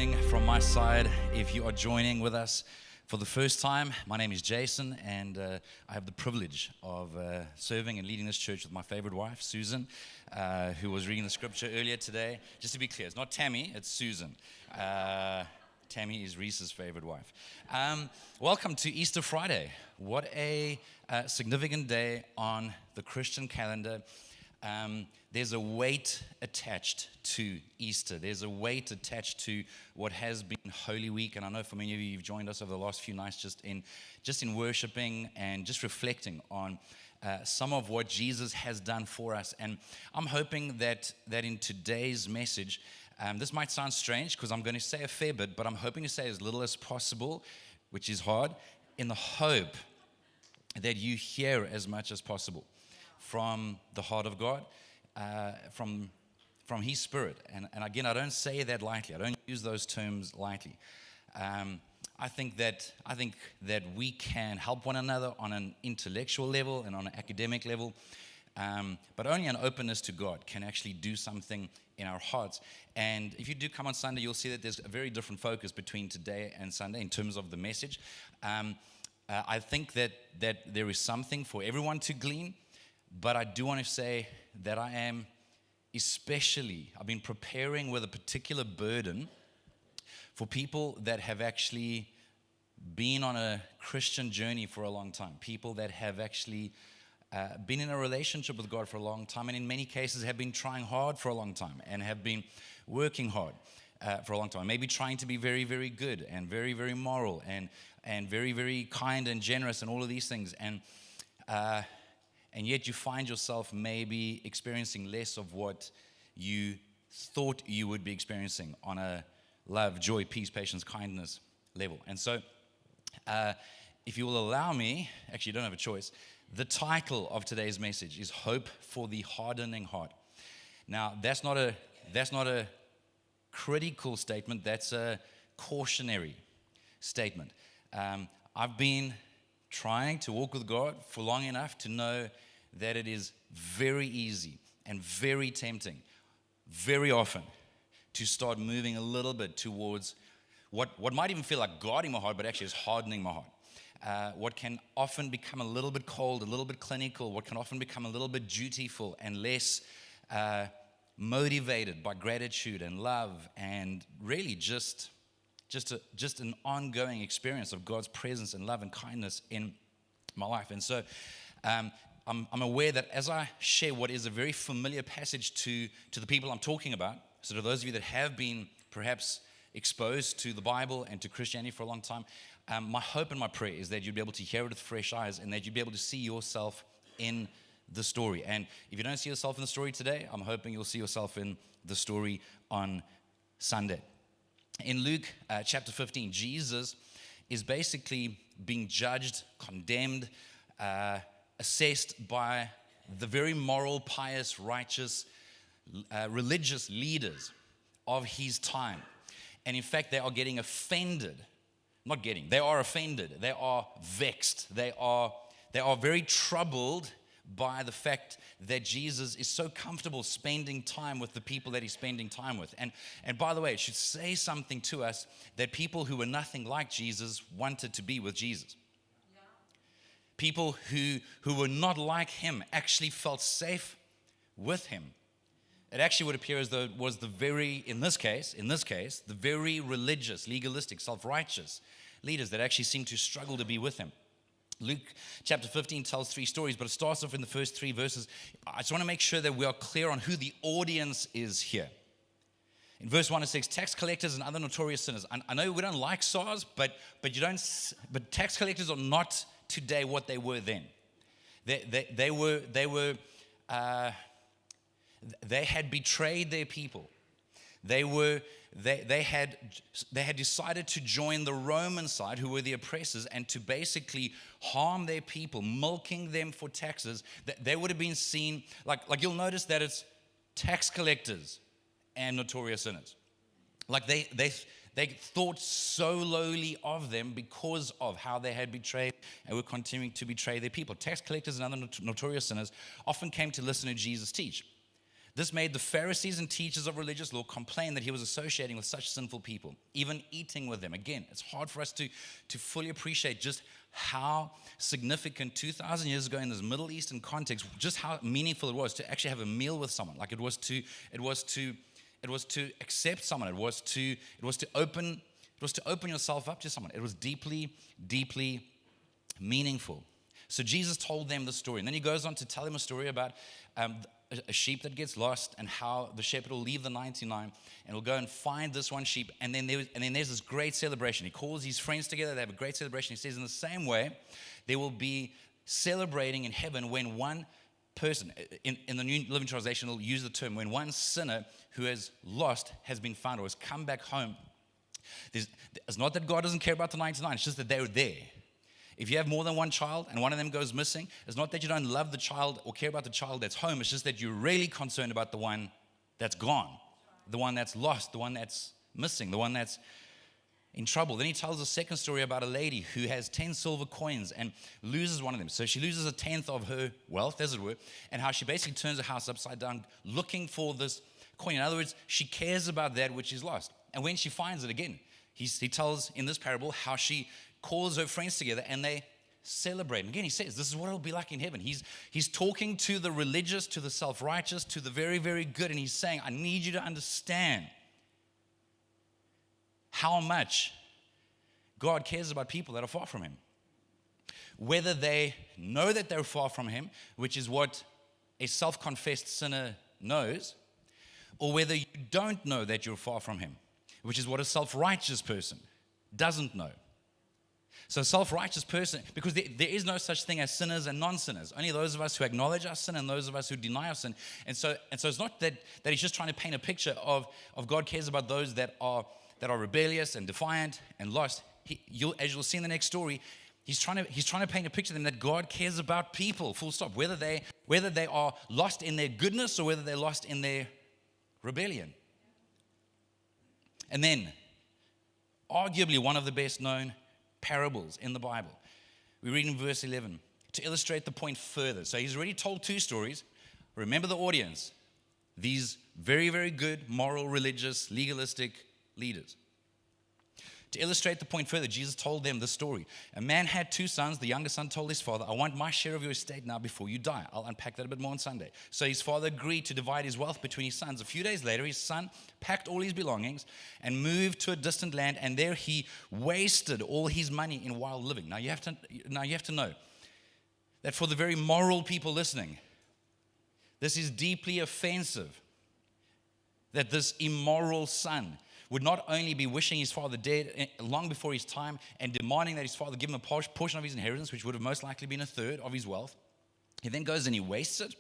morning from my side. If you are joining with us for the first time, my name is Jason, and I have the privilege of serving and leading this church with my favorite wife, Susan, who was reading the scripture earlier today. Just to be clear, it's not Tammy, it's Susan. Tammy is Reese's favorite wife. Welcome to Easter Friday. What a significant day on the Christian calendar. There's a weight attached to Easter. There's a weight attached to what has been Holy Week. And I know for many of you, you've joined us over the last few nights just in worshiping and just reflecting on some of what Jesus has done for us. And I'm hoping that in today's message, this might sound strange because I'm going to say a fair bit, but I'm hoping to say as little as possible, which is hard, in the hope that you hear as much as possible from the heart of God, from His Spirit. And again, I don't say that lightly. I don't use those terms lightly. I think that we can help one another on an intellectual level and on an academic level, but only an openness to God can actually do something in our hearts. And if you do come on Sunday, you'll see that there's a very different focus between today and Sunday in terms of the message. I think that there is something for everyone to glean. But I do want to say that I've been preparing with a particular burden for people that have actually been on a Christian journey for a long time, people that have actually been in a relationship with God for a long time, and in many cases have been trying hard for a long time and have been working hard for a long time, maybe trying to be very, very good and very, very moral and very, very kind and generous and all of these things. And yet you find yourself maybe experiencing less of what you thought you would be experiencing on a love, joy, peace, patience, kindness level. And so if you will allow me, actually you don't have a choice, the title of today's message is Hope for the Hardening Heart. Now, that's not a critical statement, that's a cautionary statement. I've been trying to walk with God for long enough to know that it is very easy and very tempting, very often, to start moving a little bit towards what might even feel like guarding my heart, but actually is hardening my heart. What can often become a little bit cold, a little bit clinical, what can often become a little bit dutiful and less motivated by gratitude and love and really just an ongoing experience of God's presence and love and kindness in my life. And so I'm aware that as I share what is a very familiar passage to the people I'm talking about, so to those of you that have been perhaps exposed to the Bible and to Christianity for a long time, my hope and my prayer is that you'd be able to hear it with fresh eyes and that you'd be able to see yourself in the story. And if you don't see yourself in the story today, I'm hoping you'll see yourself in the story on Sunday. In Luke chapter 15, Jesus is basically being judged, condemned, assessed by the very moral, pious, righteous, religious leaders of his time. And in fact, they are getting offended. They are offended. They are vexed. They are very troubled by the fact that Jesus is so comfortable spending time with the people that he's spending time with. And by the way, it should say something to us that people who were nothing like Jesus wanted to be with Jesus. Yeah. People who were not like him actually felt safe with him. It actually would appear as though it was in this case, the very religious, legalistic, self-righteous leaders that actually seemed to struggle to be with him. Luke chapter 15 tells three stories, but it starts off in the first three verses. I just want to make sure that we are clear on who the audience is here. In verse 1 it says, tax collectors and other notorious sinners. I know we don't like SARS, but tax collectors are not today what they were then. They had betrayed their people. They had decided to join the Roman side, who were the oppressors, and to basically harm their people, milking them for taxes. They would have been seen, like you'll notice that it's tax collectors and notorious sinners. Like they thought so lowly of them because of how they had betrayed and were continuing to betray their people. Tax collectors and other notorious sinners often came to listen to Jesus teach. This made the Pharisees and teachers of religious law complain that he was associating with such sinful people, even eating with them. Again, it's hard for us to fully appreciate just how significant 2,000 years ago in this Middle Eastern context, just how meaningful it was to actually have a meal with someone. Like it was to accept someone. It was to open yourself up to someone. It was deeply, deeply meaningful. So Jesus told them the story, and then he goes on to tell them a story about a sheep that gets lost, and how the shepherd will leave the 99 and will go and find this one sheep. And then there's this great celebration. He calls his friends together. They have a great celebration. He says, in the same way, there will be celebrating in heaven when one person, in the New Living Translation, will use the term, when one sinner who has lost has been found or has come back home. It's not that God doesn't care about the 99. It's just that they're there. If you have more than one child and one of them goes missing, it's not that you don't love the child or care about the child that's home. It's just that you're really concerned about the one that's gone, the one that's lost, the one that's missing, the one that's in trouble. Then he tells a second story about a lady who has 10 silver coins and loses one of them. So she loses a tenth of her wealth, as it were, and how she basically turns her house upside down looking for this coin. In other words, she cares about that which is lost. And when she finds it again, he tells in this parable how she calls her friends together and they celebrate. And again, he says, this is what it'll be like in heaven. He's talking to the religious, to the self-righteous, to the very, very good. And he's saying, I need you to understand how much God cares about people that are far from him. Whether they know that they're far from him, which is what a self-confessed sinner knows, or whether you don't know that you're far from him, which is what a self-righteous person doesn't know. So a self-righteous person, because there is no such thing as sinners and non-sinners. Only those of us who acknowledge our sin and those of us who deny our sin. And so it's not that he's just trying to paint a picture of God cares about those that are rebellious and defiant and lost. As you'll see in the next story, he's trying to paint a picture of them that God cares about people, full stop. Whether they are lost in their goodness or whether they're lost in their rebellion. And then, arguably one of the best known parables in the Bible. We read in verse 11 to illustrate the point further. So he's already told two stories. Remember the audience. These very, very good, moral, religious, legalistic leaders. To illustrate the point further, Jesus told them the story. A man had two sons. The younger son told his father, I want my share of your estate now before you die. I'll unpack that a bit more on Sunday. So his father agreed to divide his wealth between his sons. A few days later, his son packed all his belongings and moved to a distant land, and there he wasted all his money in wild living. Now you have to know that for the very moral people listening, this is deeply offensive that this immoral son would not only be wishing his father dead long before his time and demanding that his father give him a portion of his inheritance, which would have most likely been a third of his wealth. He then goes and he wastes it.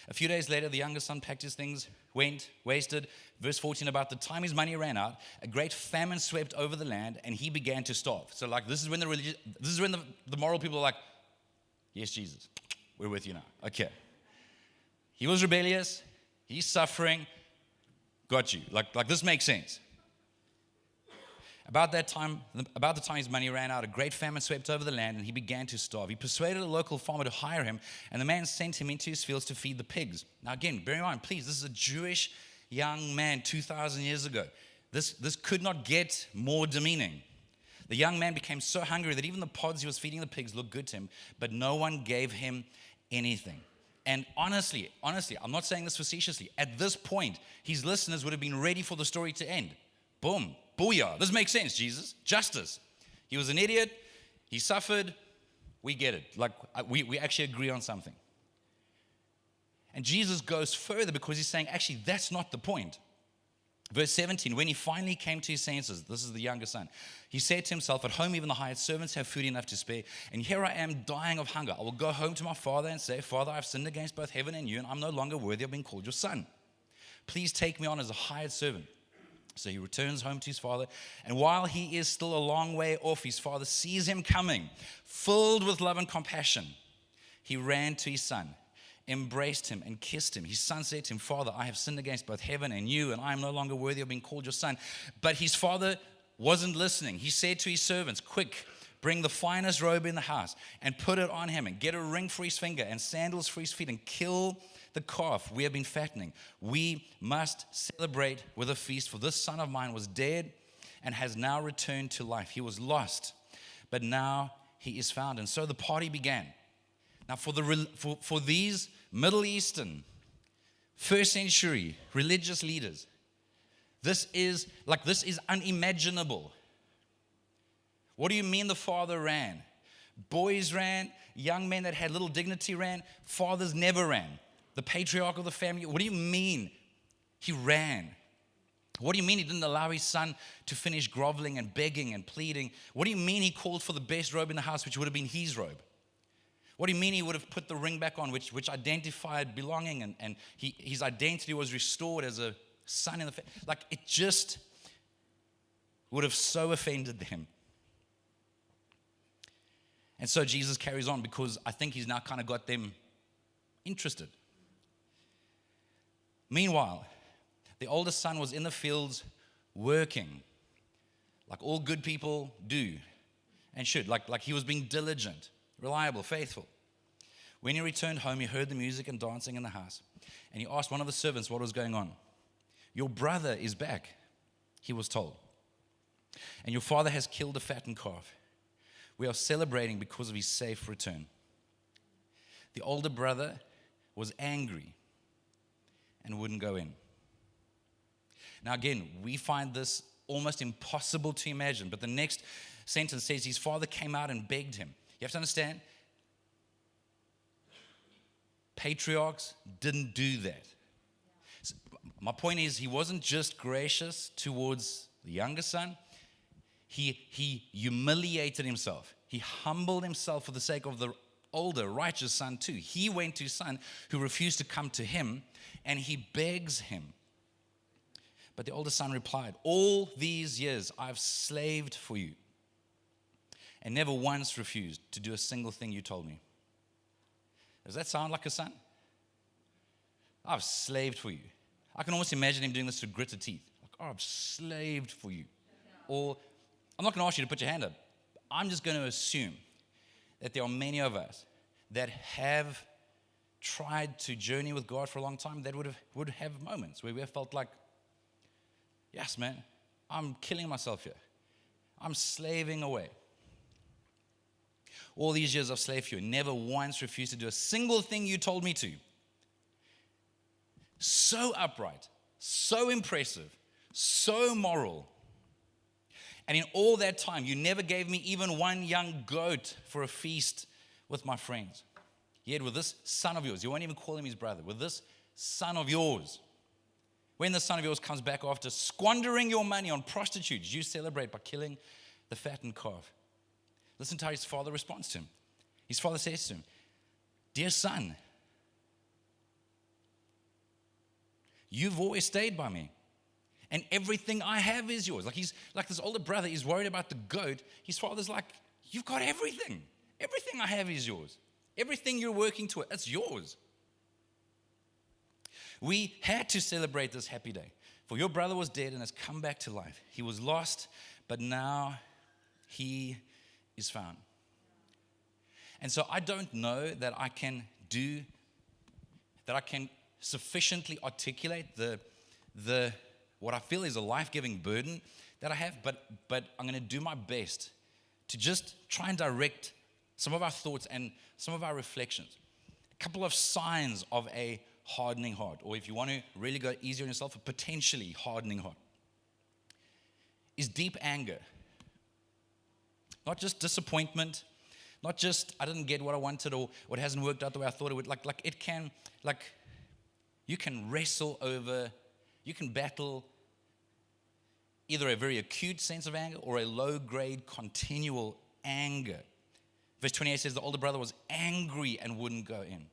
A few days later, the younger son packed his things, went, wasted. Verse 14, about the time his money ran out, a great famine swept over the land and he began to starve. So this is when the moral people are like, yes, Jesus, we're with you now. Okay. He was rebellious. He's suffering. Got you. Like this makes sense. About the time his money ran out, a great famine swept over the land, and he began to starve. He persuaded a local farmer to hire him, and the man sent him into his fields to feed the pigs. Now again, bear in mind, please, this is a Jewish young man 2,000 years ago. This could not get more demeaning. The young man became so hungry that even the pods he was feeding the pigs looked good to him, but no one gave him anything. And honestly, I'm not saying this facetiously. At this point, his listeners would have been ready for the story to end. Boom, booyah. This makes sense, Jesus. Justice. He was an idiot. He suffered. We get it. We actually agree on something. And Jesus goes further because he's saying, actually, that's not the point. Verse 17, when he finally came to his senses, this is the younger son, he said to himself, at home even the hired servants have food enough to spare, and here I am dying of hunger. I will go home to my father and say, Father, I've sinned against both heaven and you, and I'm no longer worthy of being called your son. Please take me on as a hired servant. So he returns home to his father, and while he is still a long way off, his father sees him coming, filled with love and compassion. He ran to his son, embraced him and kissed him. His son said to him, Father, I have sinned against both heaven and you, and I am no longer worthy of being called your son. But his father wasn't listening. He said to his servants, quick, bring the finest robe in the house and put it on him, and get a ring for his finger and sandals for his feet, and kill the calf we have been fattening. We must celebrate with a feast, for this son of mine was dead and has now returned to life. He was lost, but now he is found." And so the party began. Now for these Middle Eastern, first century religious leaders, this is unimaginable. What do you mean the father ran? Boys ran, young men that had little dignity ran, fathers never ran. The patriarch of the family, what do you mean he ran? What do you mean he didn't allow his son to finish groveling and begging and pleading? What do you mean he called for the best robe in the house, which would have been his robe? What do you mean he would have put the ring back on, which identified belonging, and his identity was restored as a son in the family? Like, it just would have so offended them. And so Jesus carries on, because I think he's now kind of got them interested. Meanwhile, the oldest son was in the fields working, like all good people do and should. Like he was being diligent, reliable, faithful. When he returned home, he heard the music and dancing in the house, and he asked one of the servants what was going on. "Your brother is back," he was told, "and your father has killed a fattened calf. We are celebrating because of his safe return." The older brother was angry and wouldn't go in. Now again, we find this almost impossible to imagine, but the next sentence says his father came out and begged him. You have to understand, patriarchs didn't do that. So my point is, he wasn't just gracious towards the younger son. He humiliated himself. He humbled himself for the sake of the older, righteous son too. He went to his son who refused to come to him, and he begs him. But the older son replied, "All these years I've slaved for you and never once refused to do a single thing you told me." Does that sound like a son? I've slaved for you. I can almost imagine him doing this through gritted teeth. Like, "Oh, I've slaved for you." Or, I'm not going to ask you to put your hand up. I'm just going to assume that there are many of us that have tried to journey with God for a long time that would have moments where we have felt like, "Yes, man, I'm killing myself here. I'm slaving away. All these years I've slaved for you, never once refused to do a single thing you told me to." So upright, so impressive, so moral. "And in all that time, you never gave me even one young goat for a feast with my friends. Yet with this son of yours," you won't even call him his brother, "with this son of yours, when the son of yours comes back after squandering your money on prostitutes, you celebrate by killing the fattened calf." Listen to how his father responds to him. His father says to him, "Dear son, you've always stayed by me, and everything I have is yours." Like, he's like this older brother is worried about the goat. His father's like, "You've got everything. Everything I have is yours. Everything you're working toward, it's yours. We had to celebrate this happy day, for your brother was dead and has come back to life. He was lost, but now he is found." And so I don't know that I can sufficiently articulate the what I feel is a life-giving burden that I have, but I'm going to do my best to just try and direct some of our thoughts and some of our reflections. A couple of signs of a hardening heart, or if you want to really go easy on yourself, a potentially hardening heart, is deep anger. Not just disappointment, not just I didn't get what I wanted or what hasn't worked out the way I thought it would. You can wrestle over, you can battle either a very acute sense of anger or a low-grade continual anger. Verse 28 says the older brother was angry and wouldn't go in.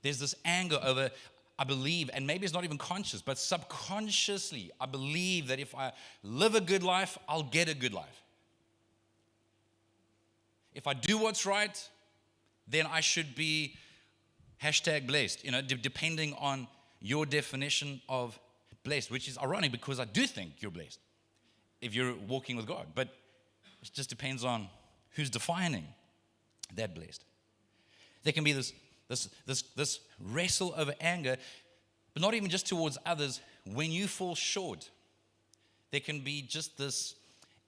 There's this anger over, I believe, and maybe it's not even conscious, but subconsciously, I believe that if I live a good life, I'll get a good life. If I do what's right, then I should be #blessed, depending on your definition of blessed, which is ironic because I do think you're blessed if you're walking with God. But It just depends on who's defining that blessed. There can be this wrestle over anger, but not even just towards others. When you fall short, there can be just this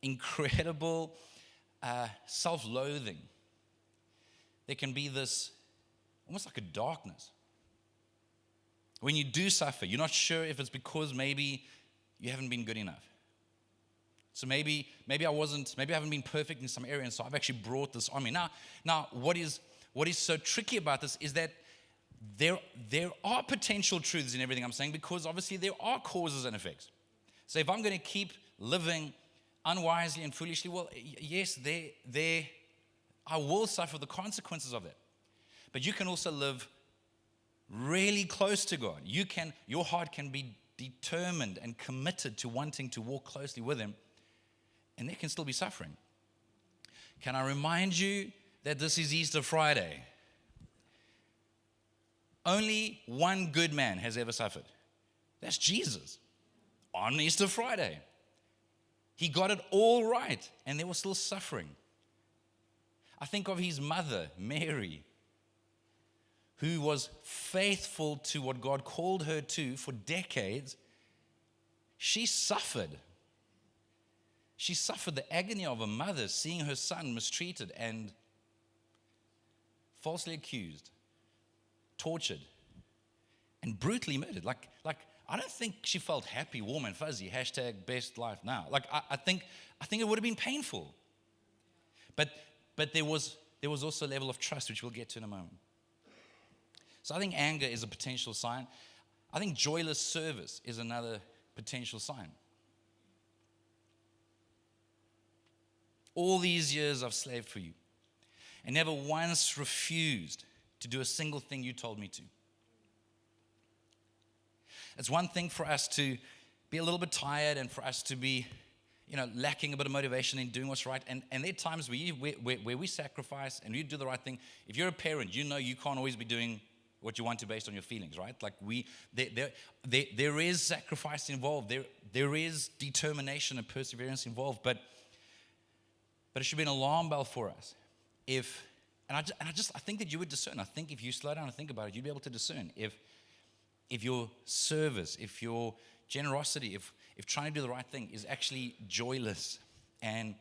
incredible self-loathing. There can be this almost like a darkness. When you do suffer, you're not sure if it's because maybe you haven't been good enough. So maybe I haven't been perfect in some areas, so I've actually brought this on me. Now, what is so tricky about this is that there are potential truths in everything I'm saying, because obviously there are causes and effects. So if I'm going to keep living unwisely and foolishly, well, yes, I will suffer the consequences of that. But you can also live really close to God. Your heart can be determined and committed to wanting to walk closely with Him, and there can still be suffering. Can I remind you that this is Easter Friday? Only one good man has ever suffered. That's Jesus on Easter Friday. He got it all right, and there was still suffering. I think of His mother, Mary, who was faithful to what God called her to for decades. She suffered. She suffered the agony of a mother seeing her son mistreated and falsely accused, tortured, and brutally murdered. Like I don't think she felt happy, warm, and fuzzy. #best life now. I think it would have been painful. But there was also a level of trust, which we'll get to in a moment. So I think anger is a potential sign. I think joyless service is another potential sign. All these years I've slaved for you and never once refused to do a single thing you told me to. It's one thing for us to be a little bit tired and for us to be, lacking a bit of motivation in doing what's right. And there are times where we sacrifice and we do the right thing. If you're a parent, you know you can't always be doing what you want to based on your feelings, right? Like there is sacrifice involved. There is determination and perseverance involved. But it should be an alarm bell for us. I think that you would discern. I think if you slow down and think about it, you'd be able to discern if your service, if your generosity, if trying to do the right thing is actually joyless and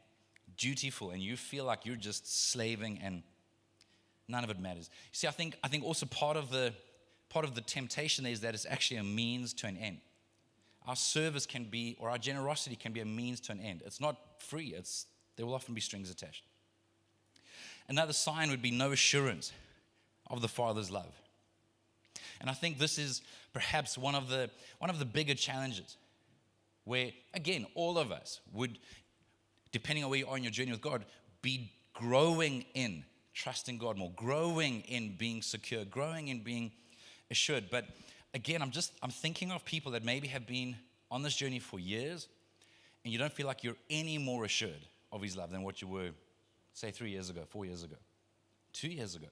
dutiful, and you feel like you're just slaving and none of it matters. See, I think also part of the temptation is that it's actually a means to an end. Our service can be, or our generosity can be a means to an end. It's not free. There will often be strings attached. Another sign would be no assurance of the Father's love. And I think this is perhaps one of the bigger challenges, where, again, all of us would, depending on where you are in your journey with God, be growing in trusting God more, growing in being secure, growing in being assured. But again, I'm thinking of people that maybe have been on this journey for years, and you don't feel like you're any more assured of His love than what you were, say, 3 years ago, 4 years ago, 2 years ago.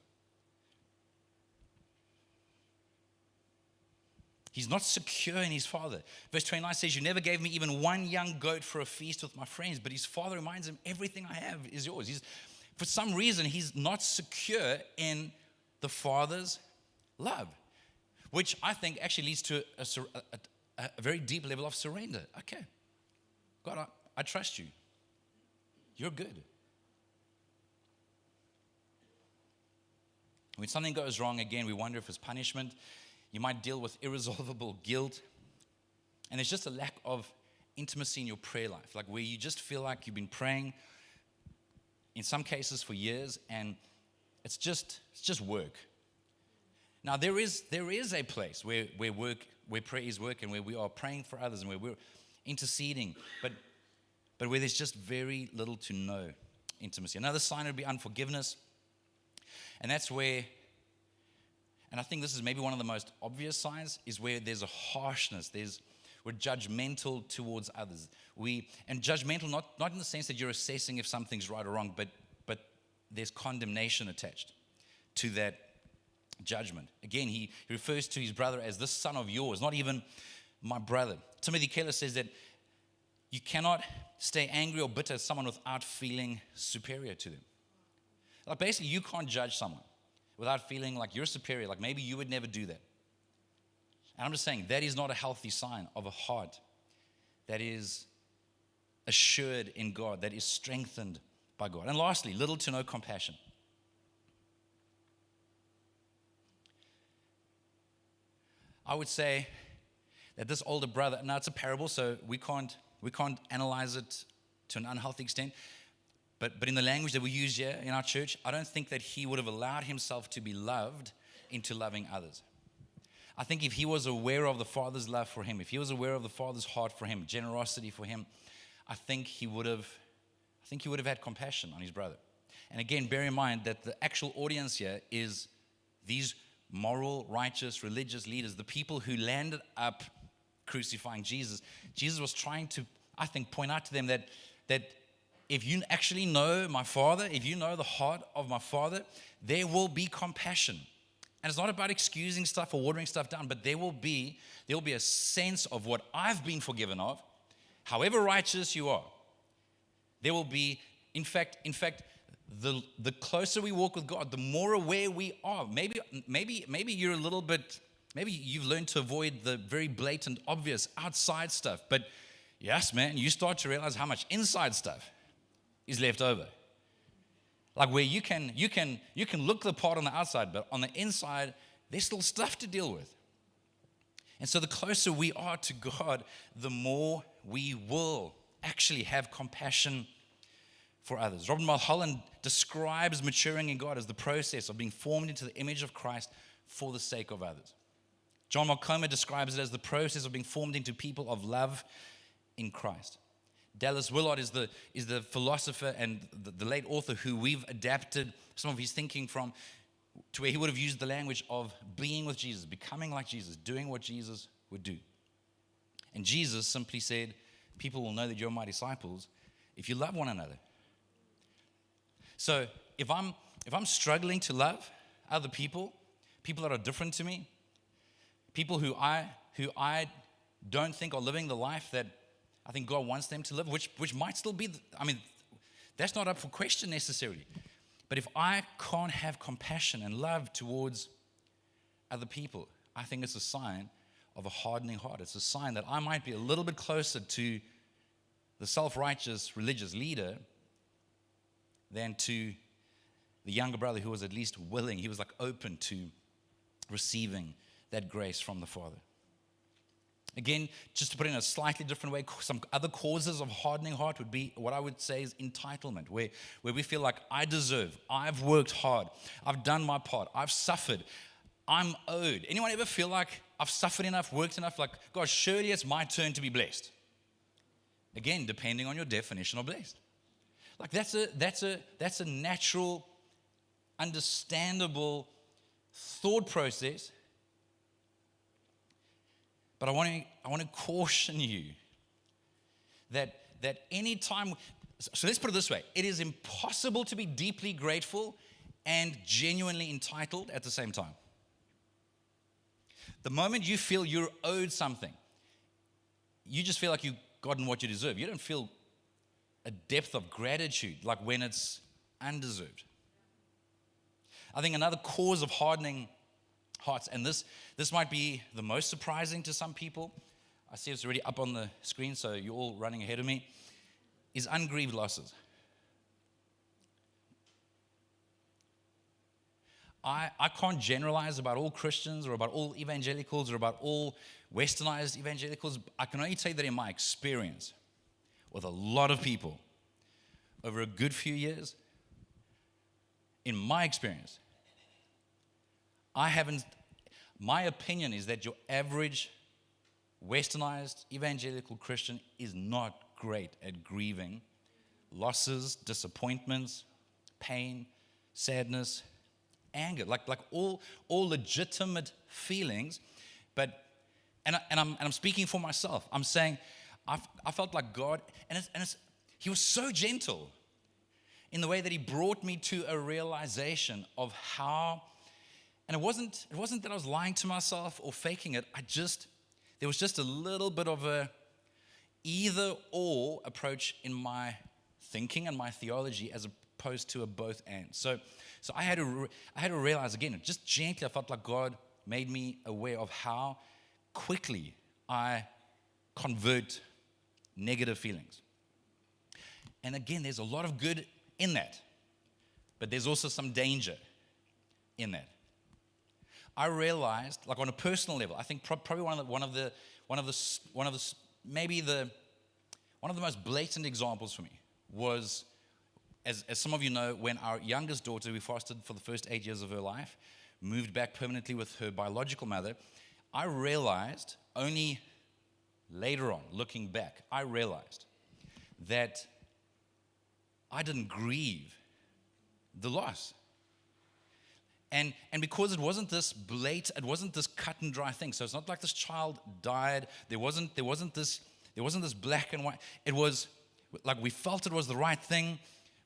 He's not secure in His Father. Verse 29 says, you never gave me even one young goat for a feast with my friends. But his father reminds him, everything I have is yours. For some reason, he's not secure in the Father's love, which I think actually leads to a very deep level of surrender. Okay, God, I trust you. You're good. When something goes wrong, again, we wonder if it's punishment. You might deal with irresolvable guilt. And there's just a lack of intimacy in your prayer life, like where you just feel like you've been praying, in some cases for years, and it's just work. Now, there is a place where prayer is work, and where we are praying for others, and where we're interceding, but where there's just very little to no intimacy. Another sign would be unforgiveness. And that's where, and I think this is maybe one of the most obvious signs, is where there's a harshness. We're judgmental towards others. And judgmental not in the sense that you're assessing if something's right or wrong, but there's condemnation attached to that judgment. Again, he refers to his brother as this son of yours, not even my brother. Timothy Keller says that you cannot stay angry or bitter at someone without feeling superior to them. Like basically, you can't judge someone without feeling like you're superior, like maybe you would never do that. And I'm just saying, that is not a healthy sign of a heart that is assured in God, that is strengthened by God. And lastly, little to no compassion. I would say that this older brother, now it's a parable, so we can't analyze it to an unhealthy extent, but in the language that we use here in our church, I don't think that he would have allowed himself to be loved into loving others. I think if he was aware of the Father's love for him, if he was aware of the Father's heart for him, generosity for him, I think he would have had compassion on his brother. And again, bear in mind that the actual audience here is these moral, righteous, religious leaders, the people who landed up crucifying Jesus. Jesus was trying to, I think, point out to them that if you actually know my Father, if you know the heart of my Father, there will be compassion. And it's not about excusing stuff or watering stuff down, but there will be a sense of what I've been forgiven of, however righteous you are. There will be, in fact, the closer we walk with God, the more aware we are. Maybe you're a little bit, maybe you've learned to avoid the very blatant, obvious outside stuff. But yes, man, you start to realize how much inside stuff is left over. Like where you can look the part on the outside, but on the inside, there's still stuff to deal with. And so the closer we are to God, the more we will actually have compassion for others. Robert Mulholland describes maturing in God as the process of being formed into the image of Christ for the sake of others. John Mark Comer describes it as the process of being formed into people of love in Christ. Dallas Willard is the philosopher and the late author who we've adapted some of his thinking from, to where he would have used the language of being with Jesus, becoming like Jesus, doing what Jesus would do. And Jesus simply said, people will know that you're my disciples if you love one another. So if I'm struggling to love other people that are different to me, people who I don't think are living the life that I think God wants them to live, which might still be, that's not up for question necessarily. But if I can't have compassion and love towards other people, I think it's a sign of a hardening heart. It's a sign that I might be a little bit closer to the self-righteous religious leader than to the younger brother who was at least willing. He was like open to receiving that grace from the Father. Again, just to put it in a slightly different way, some other causes of hardening heart would be what I would say is entitlement, where we feel like I deserve, I've worked hard, I've done my part, I've suffered, I'm owed. Anyone ever feel like I've suffered enough, worked enough, like, God, surely it's my turn to be blessed? Again, depending on your definition of blessed. Like that's a natural, understandable thought process. But I want to caution you that any time, so let's put it this way, it is impossible to be deeply grateful and genuinely entitled at the same time. The moment you feel you're owed something, you just feel like you've gotten what you deserve. You don't feel a depth of gratitude like when it's undeserved. I think another cause of hardening hearts, and this might be the most surprising to some people, I see it's already up on the screen, so you're all running ahead of me, is ungrieved losses. I can't generalize about all Christians or about all evangelicals or about all westernized evangelicals. I can only tell you that in my experience with a lot of people over a good few years, in my experience, my opinion is that your average westernized evangelical Christian is not great at grieving losses, disappointments, pain, sadness, anger, like all legitimate feelings. But I'm speaking for myself. I'm saying I felt like God, He was so gentle in the way that He brought me to a realization of how. And it wasn't that I was lying to myself or faking it. There was just a little bit of a either or approach in my thinking and my theology as opposed to a both and. So I had to realize again, just gently, I felt like God made me aware of how quickly I convert negative feelings. And again, there's a lot of good in that, but there's also some danger in that. I realized, like on a personal level, I think probably one of the most blatant examples for me was, as some of you know, when our youngest daughter, we fostered for the first 8 years of her life, moved back permanently with her biological mother. I realized only later on, looking back, I realized that I didn't grieve the loss. And because it wasn't this blatant, it wasn't this cut and dry thing. So it's not like this child died. There wasn't this black and white. It was like we felt it was the right thing.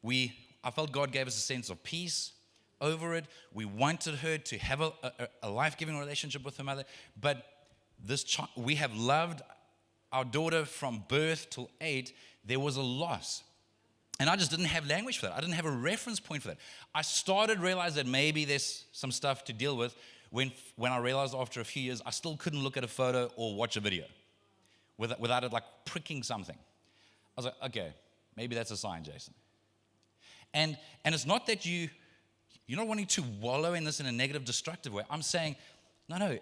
I felt God gave us a sense of peace over it. We wanted her to have a life-giving relationship with her mother. But we have loved our daughter from birth till 8. There was a loss. And I just didn't have language for that. I didn't have a reference point for that. I started to realize that maybe there's some stuff to deal with when I realized after a few years I still couldn't look at a photo or watch a video without it like pricking something. I was like, okay, maybe that's a sign, Jason. And it's not that you're not wanting to wallow in this in a negative, destructive way. I'm saying, no.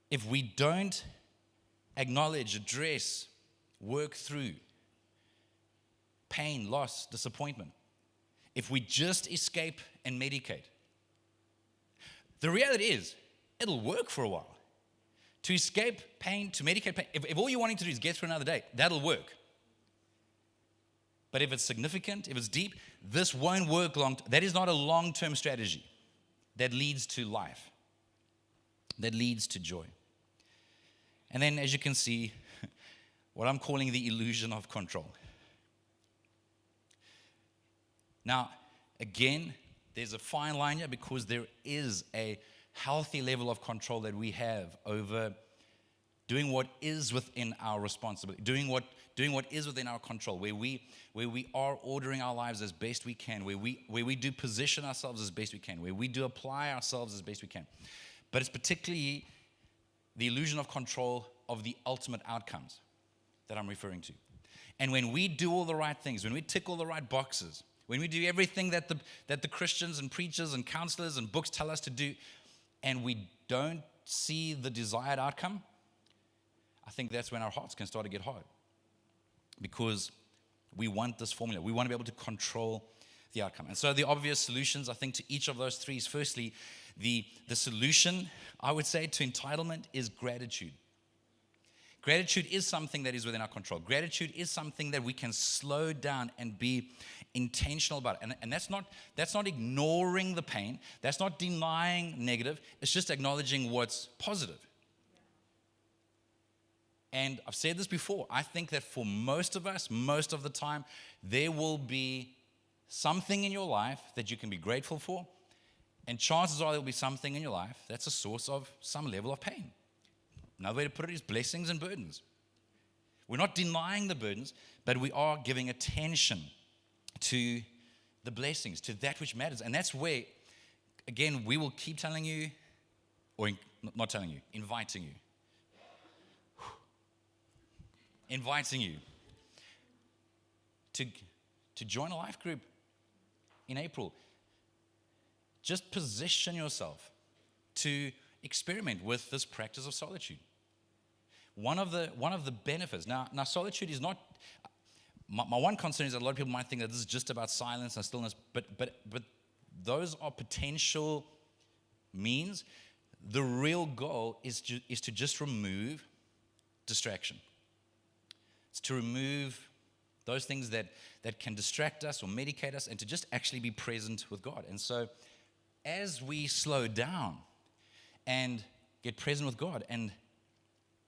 If we don't acknowledge, address, work through pain, loss, disappointment, if we just escape and medicate, the reality is it'll work for a while. To escape pain, to medicate pain, if all you're wanting to do is get through another day, that'll work. But if it's significant, if it's deep, this won't work long. That is not a long-term strategy that leads to life, that leads to joy. And then, as you can see, what I'm calling the illusion of control. Now, again, there's a fine line here because there is a healthy level of control that we have over doing what is within our responsibility, doing what is within our control, where we are ordering our lives as best we can, where we do position ourselves as best we can, where we do apply ourselves as best we can. But it's particularly the illusion of control of the ultimate outcomes that I'm referring to. And when we do all the right things, when we tick all the right boxes, when we do everything that the Christians and preachers and counselors and books tell us to do, and we don't see the desired outcome, I think that's when our hearts can start to get hard. Because we want this formula. We want to be able to control the outcome. And so the obvious solutions, I think, to each of those three is firstly, the solution, I would say, to entitlement is gratitude. Gratitude is something that is within our control. Gratitude is something that we can slow down and be intentional about. And that's not ignoring the pain. That's not denying negative. It's just acknowledging what's positive. And I've said this before. I think that for most of us, most of the time, there will be something in your life that you can be grateful for. And chances are there will be something in your life that's a source of some level of pain. Another way to put it is blessings and burdens. We're not denying the burdens, but we are giving attention to the blessings, to that which matters. And that's where, again, we will keep telling you, or not telling you, inviting you. Inviting you to join a life group in April. Just position yourself to experiment with this practice of solitude. One of the benefits. Now solitude is not. My one concern is that a lot of people might think that this is just about silence and stillness, but those are potential means. The real goal is to just remove distraction. It's to remove those things that can distract us or medicate us, and to just actually be present with God. And so, as we slow down and get present with God and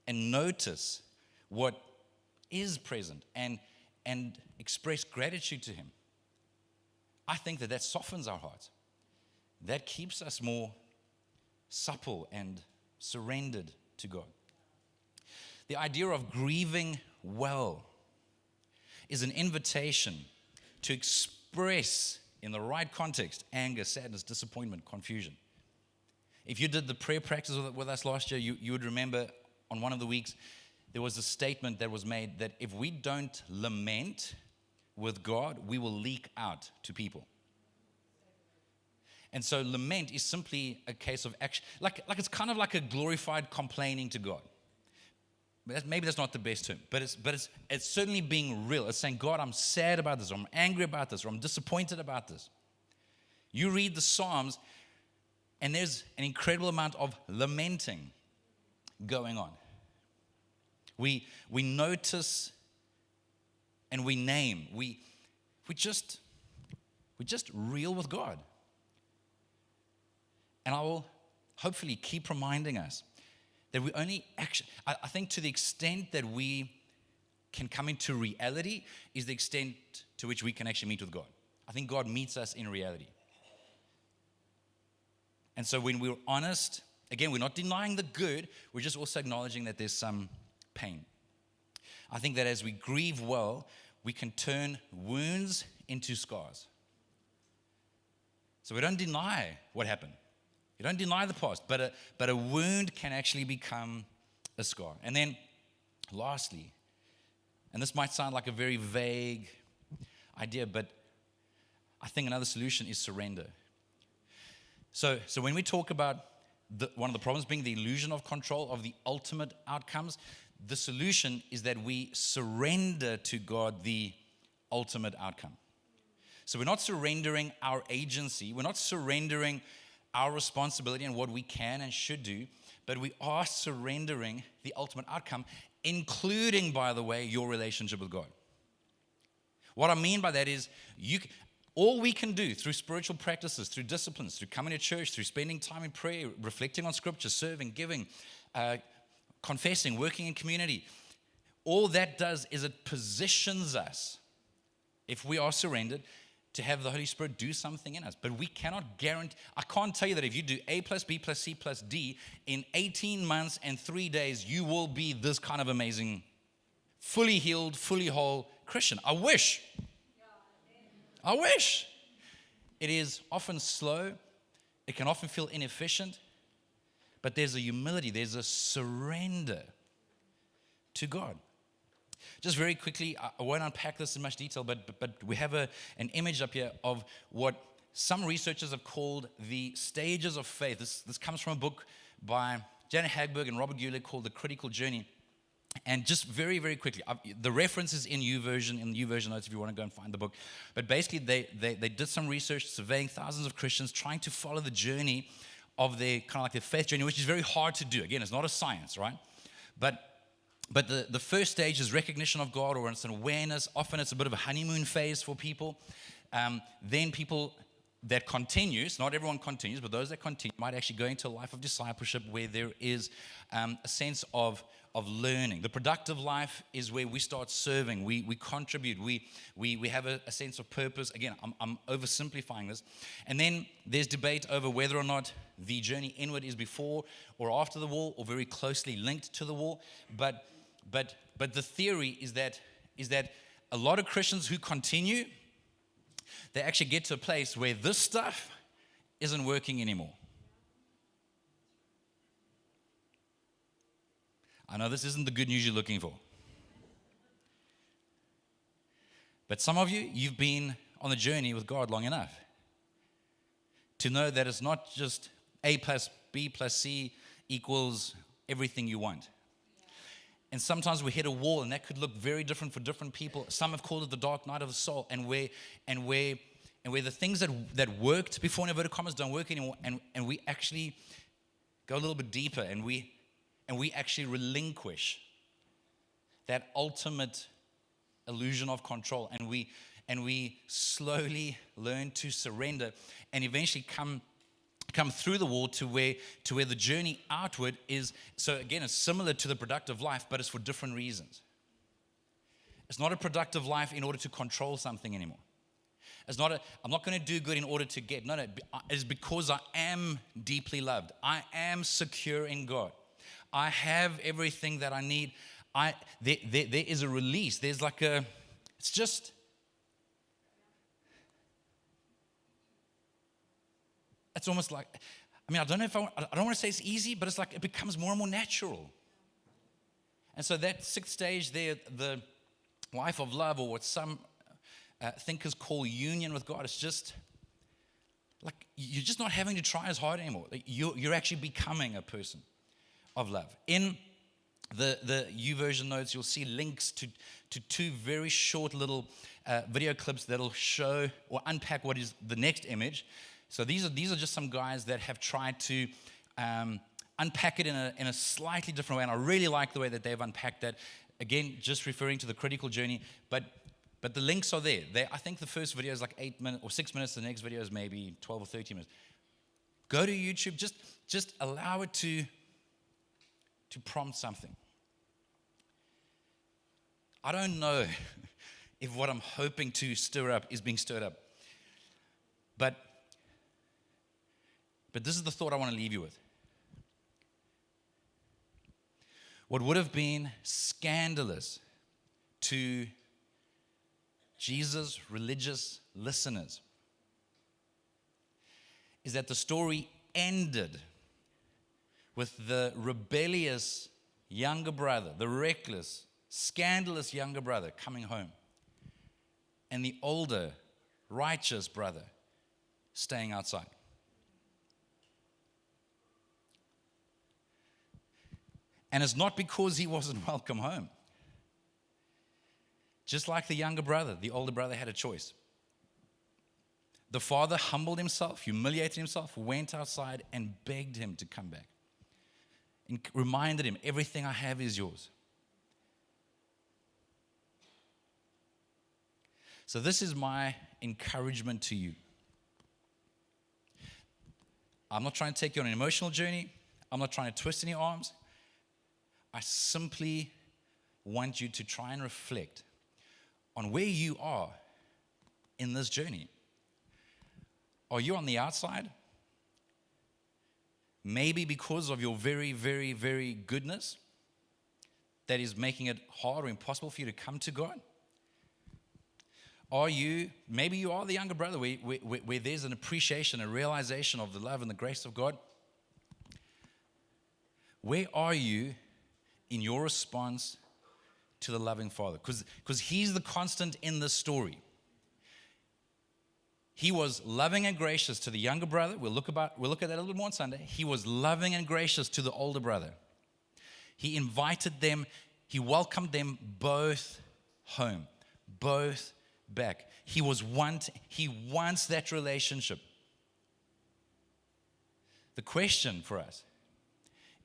notice what is present and express gratitude to Him, I think that softens our hearts. That keeps us more supple and surrendered to God. The idea of grieving well is an invitation to express in the right context anger, sadness, disappointment, confusion. If you did the prayer practice with us last year, you would remember on one of the weeks, there was a statement that was made that if we don't lament with God, we will leak out to people. And so lament is simply a case of action. Like it's kind of like a glorified complaining to God. Maybe that's not the best term, but it's certainly being real. It's saying, God, I'm sad about this, or I'm angry about this, or I'm disappointed about this. You read the Psalms, and there's an incredible amount of lamenting going on. We notice and we name. We just real with God. And I will hopefully keep reminding us that we only actually, I think to the extent that we can come into reality is the extent to which we can actually meet with God. I think God meets us in reality. And so when we're honest, again, we're not denying the good, we're just also acknowledging that there's some pain. I think that as we grieve well, we can turn wounds into scars. So we don't deny what happened. You don't deny the past, but a wound can actually become a scar. And then lastly, and this might sound like a very vague idea, but I think another solution is surrender. So when we talk about one of the problems being the illusion of control of the ultimate outcomes, the solution is that we surrender to God the ultimate outcome. So we're not surrendering our agency, we're not surrendering our responsibility and what we can and should do, but we are surrendering the ultimate outcome, including, by the way, your relationship with God. What I mean by that is all we can do through spiritual practices, through disciplines, through coming to church, through spending time in prayer, reflecting on scripture, serving, giving, confessing, working in community, all that does is it positions us, if we are surrendered, to have the Holy Spirit do something in us. But we cannot guarantee, I can't tell you that if you do A plus B plus C plus D, in 18 months and 3 days, you will be this kind of amazing, fully healed, fully whole Christian. I wish. It is often slow. It can often feel inefficient. But there's a humility, there's a surrender to God. Just very quickly, I won't unpack this in much detail, but we have an image up here of what some researchers have called the stages of faith. This comes from a book by Janet Hagberg and Robert Gulick called The Critical Journey. And just very, very quickly, the reference is in the YouVersion notes if you want to go and find the book. But basically, they did some research surveying thousands of Christians trying to follow the journey of their kind of like their faith journey, which is very hard to do. Again, it's not a science, right? But the first stage is recognition of God, or it's an awareness. Often it's a bit of a honeymoon phase for people. Then people that continues, not everyone continues, but those that continue might actually go into a life of discipleship where there is a sense of learning. The productive life is where we start serving, we contribute, we have a sense of purpose. Again, I'm oversimplifying this. And then there's debate over whether or not the journey inward is before or after the wall, or very closely linked to the wall. But the theory is that a lot of Christians who continue, they actually get to a place where this stuff isn't working anymore. I know this isn't the good news you're looking for. But some of you've been on the journey with God long enough to know that it's not just A plus B plus C equals everything you want. And sometimes we hit a wall, and that could look very different for different people. Some have called it the dark night of the soul, and where the things that worked before, in inverted commas, don't work anymore, and we actually go a little bit deeper, and we actually relinquish that ultimate illusion of control, and we slowly learn to surrender, and eventually come through the wall to where the journey outward is. So again, it's similar to the productive life, but it's for different reasons. It's not a productive life in order to control something anymore. I'm not going to do good in order to get. No, it's because I am deeply loved. I am secure in God. I have everything that I need. there is a release. There's like it's just, it's almost like, I don't know if I don't want to say it's easy, but it's like it becomes more and more natural. And so that sixth stage there, the life of love, or what some thinkers call union with God, it's just like you're just not having to try as hard anymore. Like you're actually becoming a person of love. In the YouVersion notes, you'll see links to two very short little video clips that'll show or unpack what is the next image. So these are just some guys that have tried to unpack it in a slightly different way, and I really like the way that they've unpacked that. Again, just referring to the critical journey, but the links are there. I think the first video is like 8 minutes or 6 minutes. The next video is maybe 12 or 13 minutes. Go to YouTube. Just allow it to prompt something. I don't know if what I'm hoping to stir up is being stirred up, but this is the thought I want to leave you with. What would have been scandalous to Jesus' religious listeners is that the story ended with the rebellious younger brother, the reckless, scandalous younger brother coming home, and the older, righteous brother staying outside. And it's not because he wasn't welcome home. Just like the younger brother, the older brother had a choice. The father humbled himself, humiliated himself, went outside and begged him to come back. And reminded him, everything I have is yours. So this is my encouragement to you. I'm not trying to take you on an emotional journey. I'm not trying to twist any arms. I simply want you to try and reflect on where you are in this journey. Are you on the outside? Maybe because of your very, very, very goodness that is making it hard or impossible for you to come to God? Maybe you are the younger brother where there's an appreciation, a realization of the love and the grace of God. Where are you in your response to the loving Father? Because he's the constant in this story. He was loving and gracious to the younger brother. We'll look at that a little bit more on Sunday. He was loving and gracious to the older brother. He invited them, he welcomed them both home, both back. He wants that relationship. The question for us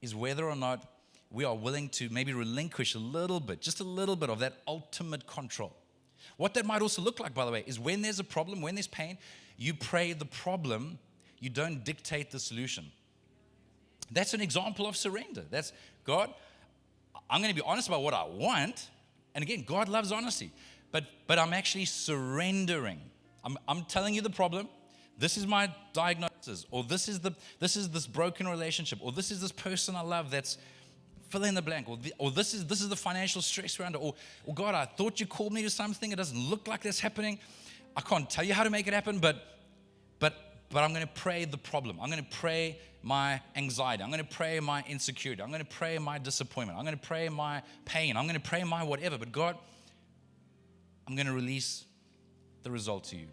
is whether or not we are willing to maybe relinquish a little bit, just a little bit of that ultimate control. What that might also look like, by the way, is when there's a problem, when there's pain, you pray the problem, you don't dictate the solution. That's an example of surrender. That's, God, I'm going to be honest about what I want. And again, God loves honesty. But I'm actually surrendering. I'm telling you the problem. This is my diagnosis. Or this is this broken relationship. Or this is this person I love that's fill in the blank, or this is the financial stress we're under, or God, I thought you called me to something. It doesn't look like that's happening. I can't tell you how to make it happen, but I'm going to pray the problem. I'm going to pray my anxiety. I'm going to pray my insecurity. I'm going to pray my disappointment. I'm going to pray my pain. I'm going to pray my whatever. But God, I'm going to release the result to you.